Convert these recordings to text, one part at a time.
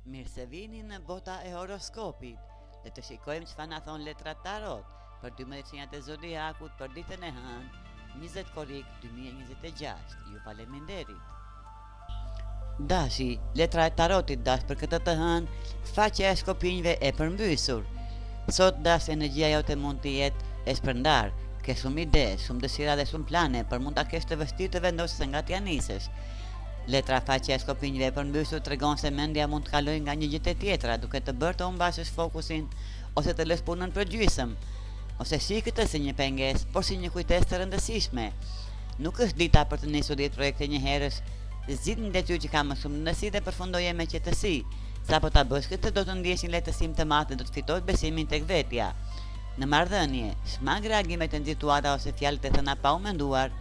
Mirë se vini në bota e horoskopit. Le të shikojmë çfarë na thon letrat tarot për 12 qenjat e zodiakut për ditën e hënë, 20 korrik 2026. Ju faleminderit. Dashi, letra e tarotit dash për këtë të hënë, faqja e skopinjve e përmbysur. Sot dash energjia jote mund të jetë e shpërndar, ke shumë ide, shumë dëshira dhe shumë plane, për mund ta kesh të vështirë të vendosësh se nga t'ja nisësh. Letra faqja e skopinjve e përmbysur tregon se mendja mund të kalojë nga një gjë te tjetra, duke të bërë të humbashësh fokusin ose të lësh punën për gjysmë, ose shih këtë si një pengesë, por si një kujtesë të rëndësishme. Nuk është dita për të nisur 10 projekte një herësh, zgjidh një detyrë që ka më shumë rëndësi dhe përfundoje me qetësi. Sapo ta bësh këtë do të ndjesh një lehtësim të madh dhe do të fitosh besimin tek vetja. Në marrëdhënie, shmang reagimet e nxituara ose fjalët e thëna pa u menduar.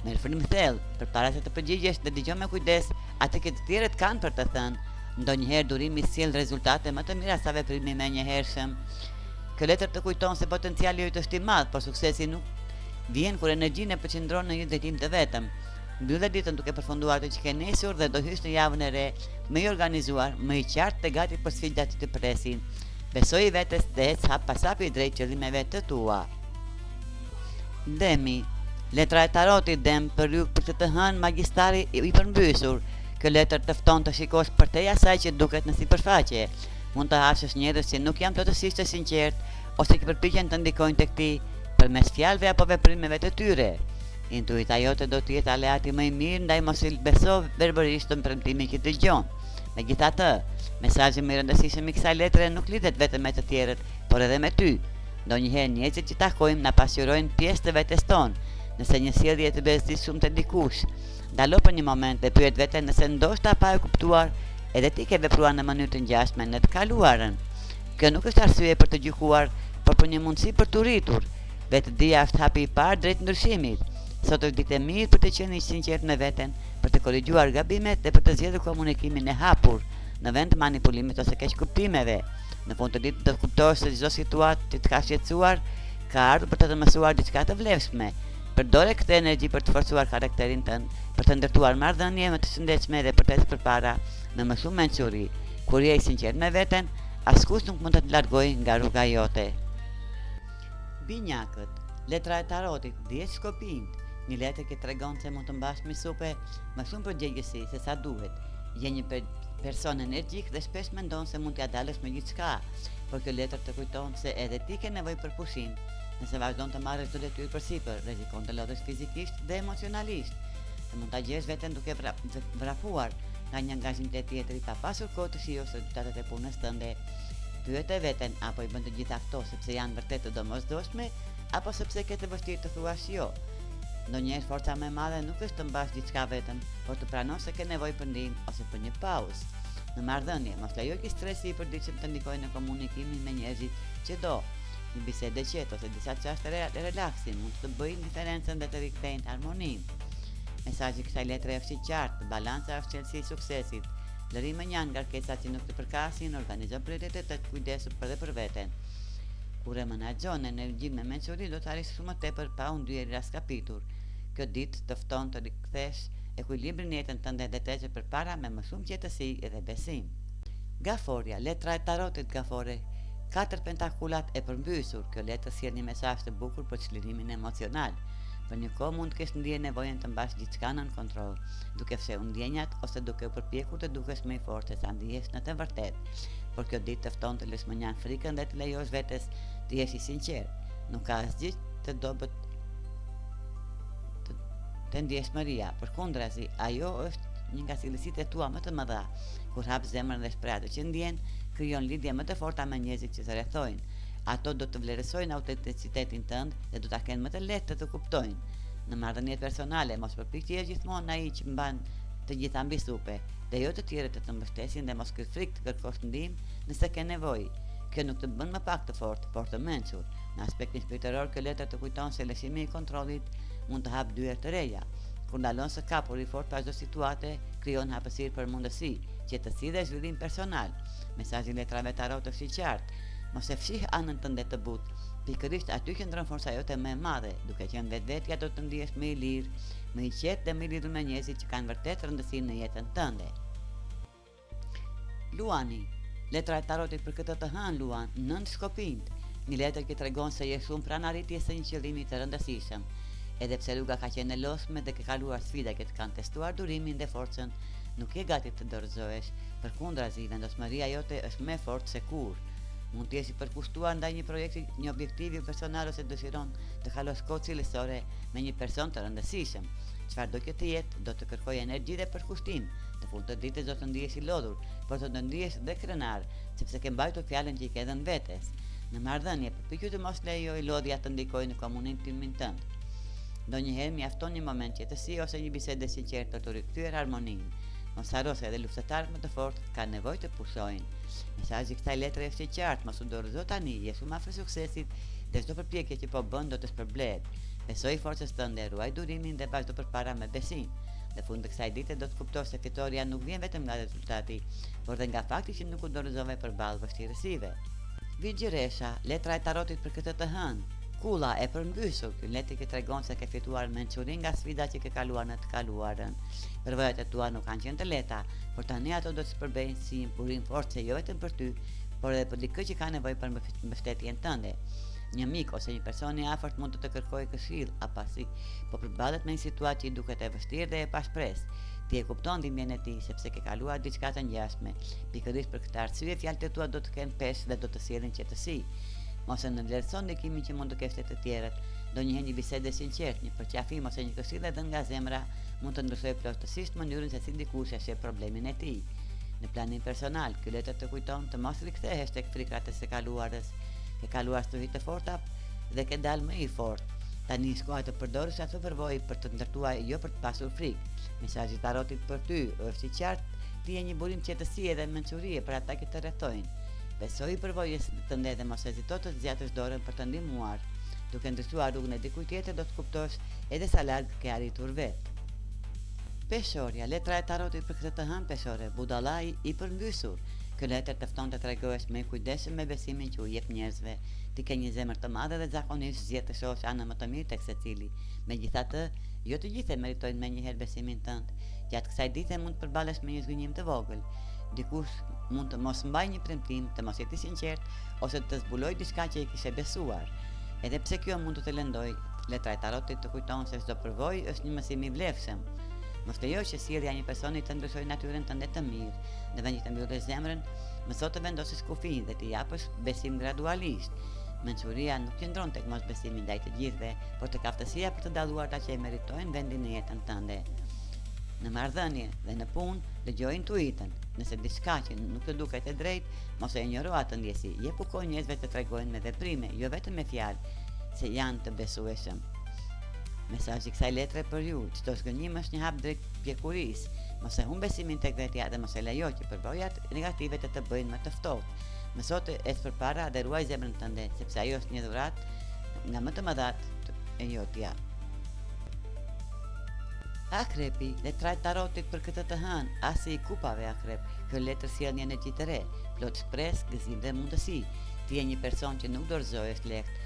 Merr frym thellë, përpara se të përgjigjesh dhe dëgjoj me kujdes atë që të tjerët kanë për të thënë. Ndonjëherë durimi sjell rezultate më të mira sa veprimi menjëhershëm. Kjo letër të kujton se potenciali yt është i madh, por suksesi nuk vjen kur energjinë e përqendron në një drejtim të vetëm. Mbyllë ditën duke përfunduar atë që ke nisur dhe do hysh në javën e re më i organizuar, më i qartë dhe gati për sfidat që të presin. Besoj vetes dhe ec hap pas hapi drejt qëllimeve të tua. Demi, letra e tarotit dem për ju për të hënë magjistari i përmbysur. Kjo letër të fton të shikosh përtej asaj që duket në sipërfaqe. Mund të hashësh njerëz që nuk janë plotësisht të sinqertë ose që përpiqen të ndikojnë tek ti përmes fjalëve apo veprimeve të tyre. Intuita jote do të jetë aleati më i mirë, ndaj mos i beso verbërisht në premtimin që dëgjon. Megjithatë, mesazhi më i rëndësishëm i kësaj letre nuk lidhet vetëm me të tjerët, por edhe me ty. Ndonjëherë njerëzit që takojmë na pasqyrojnë pjesë të vetes tonë. Nëse një sjellje të bezdisshme të dikush, ndalo për një moment dhe pyet veten nëse ndoshta pa e kuptuar, edhe ti ke vepruar në mënyrë të ngjashme në të kaluarën. Kjo nuk është arsye për të gjykuar, por për një mundësi për të rritur. Vetëdia është hapi i parë drejt ndryshimit. Sot është ditë e mirë për të qenë i sinqert me veten, për të korrigjuar gabimet dhe për të zgjedhur komunikimin e hapur në vend të manipulimit ose keqkuptimeve. Në fund të ditës do të kuptosh se çdo situatë që të ka shqetësuar ka ardhur për të të mësuar diçka të vlefshme. Përdore këtë energji për të forcuar karakterin tënd, për të ndërtuar marrëdhënie më të shëndetshme dhe për të ecur përpara me më shumë mençuri. Kur je i sinqert me veten, askush nuk mund të të largojë nga rruga jote. Binjakët, letra e tarotit 10 shkopinjt. Një letër që tregon se mund të mbash me supe më shumë përgjegjësi se sa duhet. Je një person energjik dhe shpesh mendon se mund t'ia dalësh me gjithçka, por kjo letër të kujton se edhe ti ke nevojë për pushim. Nëse vazhdon të marrësh çdo detyrë përsipër, rrezikon të lodhesh fizikisht dhe emocionalisht. Të mund ta gjesh veten duke vrapuar nga një angazhim tjetër i pa pasur kohë të shijosh rezultatet e punës tënde. Pyet e veten apo i bën të gjitha këto sepse janë vërtet të domosdoshme apo sepse ke të vështirë të thuash jo. Ndonjëherë forca më e madhe nuk është të mbash diçka vetëm, por të pranosh se ke nevojë për ndihmë ose për një pauzë. Në marrëdhënie, mos lejoj që stresi i përditshëm të ndikojë në komunikimin me njerëzit që do. Një bisedë e qetë ose disa çaste relaksi mund të bëjnë diferencën dhe të rikthejnë harmoninë. Mesazhi i kësaj letre është i qartë, balanca është çelësi i suksesit. Lërimi janë ngarkesat që nuk të përkasin, organizo prioritetet të kujdesur për dhe për veten. Kur e menaxhon energjinë me mençuri do të arrish shumë më tepër pa u ndyer raskapitur. Kjo ditë të fton të rikthesh ekuilibrin në jetën tënde dhe të ecësh përpara me më shumë qetësi dhe besim. Gaforia, letra e tarotit gafore, 4 pentakulat e përmbysur. Kjo letër sjell një mesazh të bukur për çlirimin emocional. Për një kohë mund të kesh ndjerë nevojën të mbash gjithçka nën kontroll, duke fshehur ndjenjat ose duke u përpjekur të dukesh më i fortë se sa ndihesh në të vërtetë. Por kjo ditë të fton të lësh mënjan frikën dhe të lejosh vetes të jesh i sinqert. Nuk ka asgjë të dobët të ndjeshmëria, përkundrazi, ajo është një nga cilësitë e tua më të mëdha. Kur hap zemrën dhe shpreh atë që ndjen, krijon lidhje më të forta me njerëzit që të rrethojnë. Ato do të vlerësojnë autenticitetin tënd dhe do ta kenë më të lehtë të kuptojnë. Në marrëdhëniet personale, mos përpiqje gjithmonë ai që mban të gjitha mbi supe, dhe jo të tjerët të mbështesin dhe mos ke frikë të kërkosh ndihmë nëse ke nevojë. Kjo nuk të bën më pak të fortë, por të mençur. Në aspektin shpirtëror, kjo letër të kujton se lëshimi i kontrollit mund të hap dyer të reja. Kur ndalon së kapur i fortë pas çdo situate, krijon hapësirë për mundësi, qetësi dhe zhvillim personal. Mesazhi i letrave tarot është i qartë. Mos e fshih anën tënde të butë. Pikërisht aty qëndron forca jote më e madhe, duke qenë vetvetja do të ndihesh më i lirë, më i qetë dhe më i lidhur me njerëzit që kanë vërtet rëndësi në jetën tënde. Luani. Letra e tarotit për këtë të hënë luan 9 shkopinj. Një letër që tregon se je shumë pranë arritjes së një qëllimi të rëndësishëm. Edhe pse rruga ka qenë e lodhshme dhe ke kaluar sfida që të kanë testuar durimin dhe forcën, nuk je gati të dorëzohesh, përkundrazi vendosmëria jote është më e fortë se kurrë. Mund të jesh i përkushtuar ndaj një projekti, një objektivi personal ose dëshiron të kalosh kohë cilësore me një person të rëndësishëm. Çfarë do të jetë, do të kërkojë energji dhe përkushtim. Në fund të ditës do të ndihesh i lodhur, por do të ndihesh dhe krenar, sepse ke mbajtur fjalën që i ke dhënë vetes. Në marrëdhënie, përpiqu të mos lejoj lodhja të ndikojë në komunikimin tënd. Ndonjëherë mjafton një moment qetësie ose një bisedë e sinqertë për të rikthyer harmoninë. Mos harro se edhe luftëtarët më të fortë kanë nevojë të pushojnë. Mesazhi i kësaj letre është i qartë, mos u dorëzo tani, je shumë afër suksesit dhe çdo përpjekje që po bën do të shpërblet. Besoj forcës tënde, ruaj durimin dhe vazhdo përpara me besim. Në fund të kësaj dite do të kuptosh se fitoria nuk vjen vetëm nga rezultati, por dhe nga fakti që nuk u dorëzove përballë vështirësive. Vigjiresha, letra e tarotit për këtë të hënë. Kulla e përmbysur, ky letër që tregon se ke fituar mençurinë nga sfida që ke kaluar në të kaluarën. Përvojat e tua nuk kanë qenë të lehta, por tani ato do të shpërbejnë si një burim force jo vetëm për ty, por edhe për dikë që ka nevojë për mbështetjen tënde. Një mik ose një person i afërt mund të të kërkojë këshill apo si, po përballet me një situatë që i duket e vështirë dhe e pashpresë. Ti e kupton dhimbjen e tij sepse ke kaluar diçka të ngjashme. Pikërisht për këtë arsye fjalët e tua do të kenë pesh dhe do të sjellin qetësi. Mos e nënvlerëson ndikimin që mund të kesh të tjerët. Ndonjëherë një bisedë e sinqertë, një përqafim ose një këshill e dhënë nga zemra mund të ndryshojë plotësisht mënyrën se si dikush e sheh problemin e tij. Në planin personal, ky letër të kujton të mos rikthehesh tek frikrat e së kaluarës. Ke kaluar stuhi të forta dhe ke dalë më i fortë. Tani shkohet të përdorësh atë përvojë për të ndërtuar jo për të pasur frikë. Mesazhi i tarotit për ty është i qartë, ti je një burim qetësie dhe mençurie për ata që të rrethojnë. Besoj përvojës tënde dhe mos hezito të zgjatësh dorën për të ndihmuar. Duke ndërtuar rrugën e dikujt tjetër do të kuptosh edhe sa larg ke arritur vetë. Peshorja, letra e tarotit për këtë të hënë peshore, budallai i përmbysur. Ky letër të fton të tregohesh me kujdesshëm me besimin që u jep njerëzve. Ti ke një zemër të madhe dhe zakonisht zgjedh të shohësh anën më të mirë tek secili. Megjithatë, jo të gjithë meritojnë menjëherë besimin tënd. Gjatë kësaj dite mund të përballesh me një zgënjim të vogël. Dikush mund të mos mbajë një premtim, të mos jetë i sinqert ose të zbulojë diçka që i kishe besuar. Edhe pse kjo mund të të lëndojë, letra e tarotit të kujton se çdo përvojë është një mësim i vlefshëm. Mos lejo që sjellja e një personi të ndryshojë natyrën tënde të mirë. Në vend që të mbyllësh zemrën, mëso të vendosësh kufij dhe të japësh besim gradualisht. Mençuria nuk qëndron tek mosbesimi ndaj të gjithëve, por tek aftësia për të dalluar ata që e meritojnë vendin në jetën tënde. Në marrëdhënie dhe në punë, dëgjoj intuitën. Nëse diçka që nuk të duket e drejtë, mos e injoro atë ndjesi. Jepu kohë njerëzve të tregojnë me veprime, jo vetëm me fjalë, se janë të besueshëm. Mesazhi i kësaj letre për ju, çdo zgënjim është një hap drejt pjekurisë. Mos e humb besimin tek vetja dhe mos e lejo që përvojat negative të bëjnë më të ftohtë. Mëso të ecë përpara dhe ruaj zemrën tënde, sepse ajo është një dhuratë nga më të mëdhat e jotja. Akrepi, letra e tarotit për këtë të hënë, asi i kupave akrep. Kjo letër sjell një energji të re, plot shpresë, gëzim dhe mundësi. Ti je një person që nuk dorëzohesh lehtë.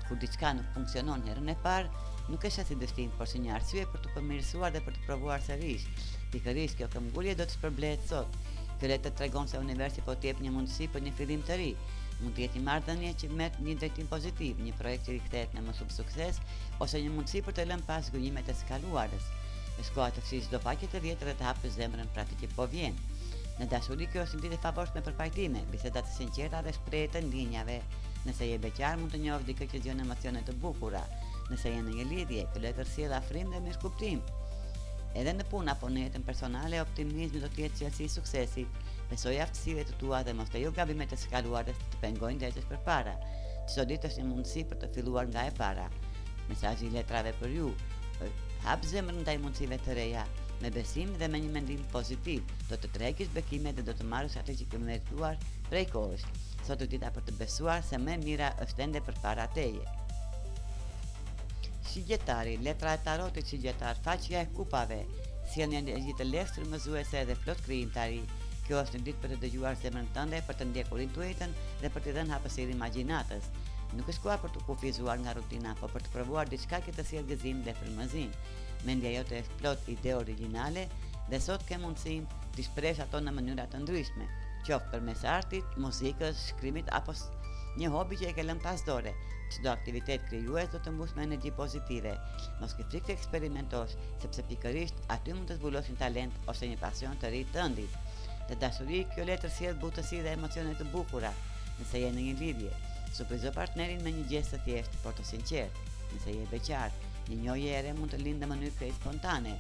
Kur diçka nuk funksionon herën e parë, nuk është si dështim, por si një arsye për të përmirësuar dhe për të provuar sërish. Pikërisht kjo këmbgulje do të shpërblehet sot. Kjo letër tregon se universi po t'jep një mundësi për një fillim të ri. Mund të jetë një marrëdhënie që merr një drejtim pozitiv, një projekt që rikthehet në më shumë sukses, ose një mundësi për të lënë pas zgjënjimet e së kaluarës. Është koha të fshish çdo faqe të vjetra dhe të hapësh zemrën për atë që po vjen. Në dashuri kjo është një ditë e favorshme për pajtime, biseda të sinqerta dhe shprehje të ndjenjave. Nëse je beqar, mund të njohësh dikë që zgjon emocione të bukura. Nëse je në një lidhje, kjo letër sjell afrim dhe mirëkuptim. Edhe në punë apo në jetën personale, optimizmi do të jetë cilësi i suksesit. Besoj aftësive të tua dhe mos lejo gabimet e së kaluarës të pengojnë ndërtesh përpara. Çdo ditë është një mundësi për të filluar nga e para. Mesazhi i letrave për ju: hap zemrën ndaj mundësive të reja, me besim dhe me një mendim pozitiv. Do të tregësh bekimet dhe do të marrësh atë që ke merituar prej kohësh. Sot është dita për të besuar se më e mira është ende përpara teje. Shigjetari, letra e tarotit shigjetar, faqja e kupave, sjell një energji të lehtë frymëzuese dhe plot krijimtari. Kjo është një ditë për të dëgjuar zemrën tënde, për të ndjekur intuitën dhe për të dhënë hapësirë imagjinatës. Nuk është koha për të kufizuar nga rutina, por për të provuar diçka që të sjellë gëzim dhe frymëzim. Mendja jote është plot ide origjinale dhe sot ke mundësinë të shprehësh ato në mënyra të ndryshme. qoftë përmes artit, muzikës, shkrimit apo një hobi që e ke lënë pas dore. Çdo aktivitet krijues do të mbush me energji pozitive. Mos ke frikë të eksperimentosh, sepse pikërisht aty mund të zbulosh një talent ose një pasion të ri të ëndit. Te dashuri, kjo letër sjell butësi dhe emocione të bukura. Nëse je në një lidhje, surprizo partnerin me një gjestë të thjeshtë por të sinqertë. Nëse je beqar, një njohje e re mund të lindë në mënyrë krejt spontane.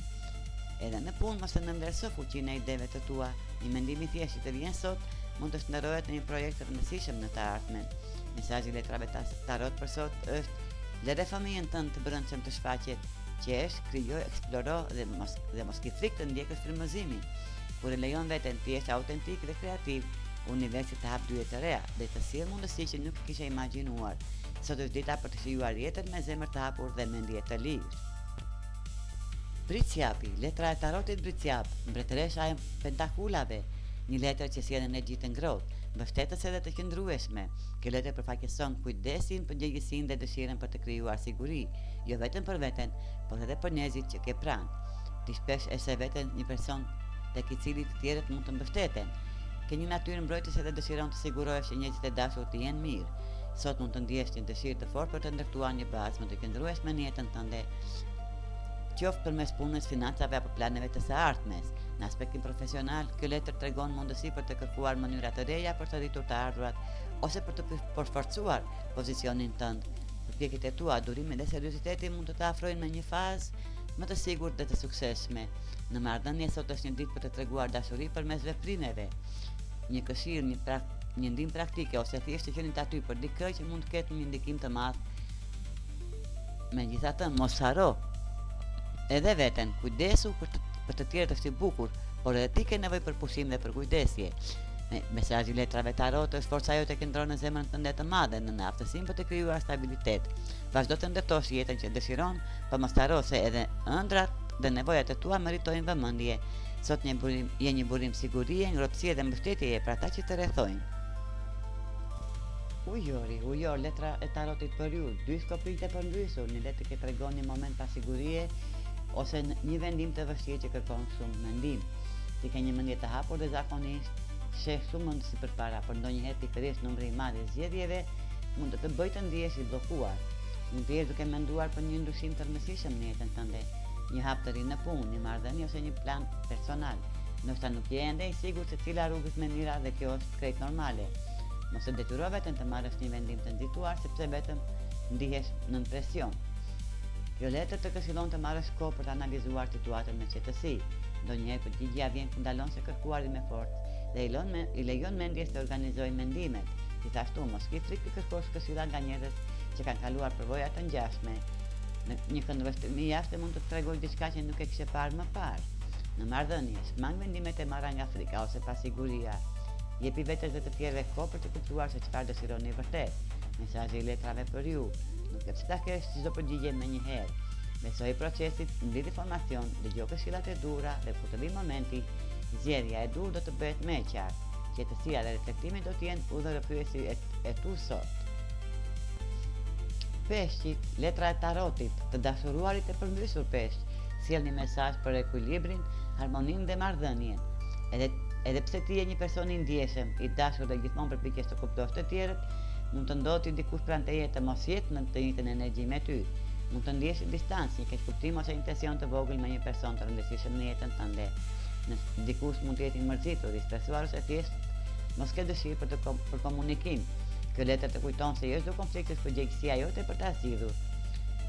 Edhe në punë mos të nënvlerëso fuqinë e ideve të tua. Një mendim i thjeshtë që të vjen sot mund të shndërrohet në një projekt të rëndësishëm në të ardhmen. Mesazhi i letrave tarot për sot është: lere familjen tënde të brendshëm të shfaqet, qesh, krijo, eksploro dhe mos ke frikë të ndjekësh frymëzimin. Kur e lejon veten të jesh autentik dhe kreativ, universi të hap dyert të reja dhe të sjellë mundësi që nuk kishe imagjinuar. Sot është dita për të shijuar jetën me zemër të hapur dhe mendje të lirë. Bricjapi, letra e tarotit Bricjap, mbretëresha e pentakulave, një letër që sjell energji të ngrohtë, mbështetëse dhe të qëndrueshme. Kjo letër përfaqëson kujdesin, përgjegjësinë dhe dëshirën për të krijuar siguri, jo vetëm për veten, por edhe për njerëzit që ke pranë. Ti shpesh e se veten një person tek i cili të tjerët mund të mbështeten. Ke një natyrë mbrojtëse dhe dëshiron të sigurohesh që njerëzit e dashur të jenë mirë. Sot mund të ndjesh një dëshirë të fortë për të ndërtuar një bazë më të qëndrueshme në jetën tënde, qoftë përmes punës, financave apo planeve të së ardhmes. Në aspektin profesional, kjo letër tregon mundësi për të kërkuar mënyra të reja për të arritur të ardhurat ose për të përforcuar pozicionin tënd. Përpjekjet e tua, durimi dhe serioziteti mund të afrojnë në një fazë më të sigurt dhe të suksesshme. Në marrëdhënie sot është një ditë për të treguar dashuri përmes veprimeve. Një këshillë, një ndihmë praktike ose thjesht të qenit aty për dikë që mund të ketë një ndikim të madh. Megjithatë, mos haro edhe veten, kujdesu për të tjerët është i bukur, por edhe ti ke nevojë për pushim dhe për kujdesje. Mesazhi i letrave tarot është: forca jote qëndron në zemrën tënde të madhe, në aftësinë për të krijuar stabilitet. Vazhdo të ndërtosh jetën që dëshiron, por mos haro se edhe ëndrat dhe nevojat e tua meritojnë vëmendje. Sot je një burim sigurie, ngrohtësie dhe mbështetjeje për ata që të rrethojnë. Ujor, letra e tarotit për ju, 2 shkopinjtë e përndrysur, një letër që tregon një moment pasigurie ose një vendim të vështirë që kërkon shumë mendim. Ti ke një mendje të hapur dhe zakonisht sheh shumë mundësi përpara, por ndonjëherë pikërisht numri i madh i zgjedhjeve mund të bëjë të ndihesh i bllokuar. Mund të jesh duke menduar për një ndryshim të rëndësishëm në jetën tënde, një hap të ri në punë, një marrëdhënie ose një plan personal. Ndoshta nuk je ende i sigurt se cila rrugë më mira dhe kjo është krejt normale. Mos e detyro veten të marrësh një vendim të nxituar sepse vetëm ndihesh nën presion. Kjo letër të këshillon të marrësh kohë për të analizuar situatën me qetësi. Ndonjëherë përgjigjja vjen kur ndalon se kërkuari me forcë dhe i lejon mendjes të organizojë mendimet. Gjithashtu mos ke frikë të kërkosh këshilla nga njerëz që kanë kaluar përvoja të ngjashme. Një këndvështrimi i jashtëm mund të tregojë diçka që nuk e kishe parë më parë. Në marrëdhënie, shmang mendimet e marra nga frika ose pasiguria. Jepi vetes dhe të tjerëve kohë për të kuptuar se çfarë dëshironi vërtet. Mesazhi i letrave për ju: nuk e pse ta kesh çdo përgjigje menjëherë. Besoj procesit, mbledh informacion, dëgjoj këshillat e duhura dhe kur të vijë momenti, zgjedhja e duhur do të bëhet më e qartë. Qetësia dhe reflektimi do të jenë udhërrëfyesi e tu sot. Peshqit, letra e tarotit, të dashuruarit e përmbysur peshq, sjell një mesazh për ekuilibrin, harmoninë dhe marrëdhënien. Edhe pse ti je një person i ndjeshëm, i dashur dhe gjithmonë përpiqesh të kuptosh të tjerët, mund të ndodhë dikush pranë teje të mos jetë në të njëjtën energji me ty. Mund të ndjesh distancë, një keq kuptim ose intension të vogël me një person të rëndësishëm në jetën tënde. Nëse dikush mund të jetë i mërzitur, i stresuar ose thjesht mos ke dëshirë për komunikim. Kjo letër të kujton se jo çdo konflikt është përgjegjësia jote për ta zgjidhur.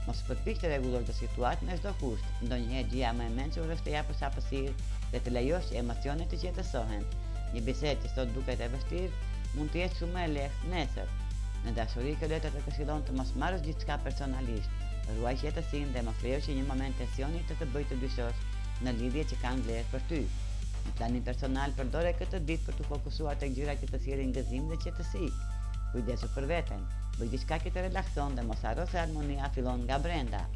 Mos përpiq të rregullojë të situatën në çdo kusht. Ndonjëherë gjëja më e mençur është të japësh hapësirë dhe të lejosh që emocionet të qetësohen. Një bisedë që sot duket e vështirë mund të jetë shumë më e lehtë nesër. Në dashuri, kjo letër të këshillon të mos marrësh gjithçka personalisht. Ruaj qetësinë dhe mos lejo që një moment tensioni të bëjë të dyshosh në lidhje që kanë vlerë për ty. Në planin personal, përdore këtë ditë për të fokusuar tek gjëra që të sjellin gëzim dhe qetësi. Kujdesu për veten, bëj diçka që të relakson dhe mos harro se harmonia fillon nga brenda.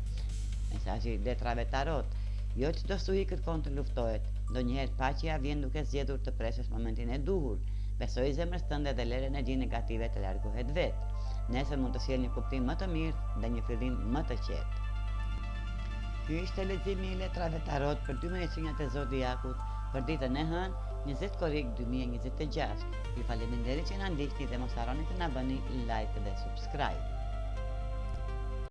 Mesazhi i letrave tarot: jo çdo stuhi kërkon të luftohet, ndonjëherë paqja vjen duke zgjedhur të presësh momentin e duhur. Besoj zemrës tënde dhe lere energji negative të largohet vetë. Nesër mund të sjellë një kuptim më të mirë dhe një fillim më të qetë. Ky ishte leximi i letrave tarot për 12 sinjat e zodiakut për ditën e hënë, 20 korrik 2026. Ju faleminderit që na ndihni dhe mos harroni të na bëni like dhe subscribe.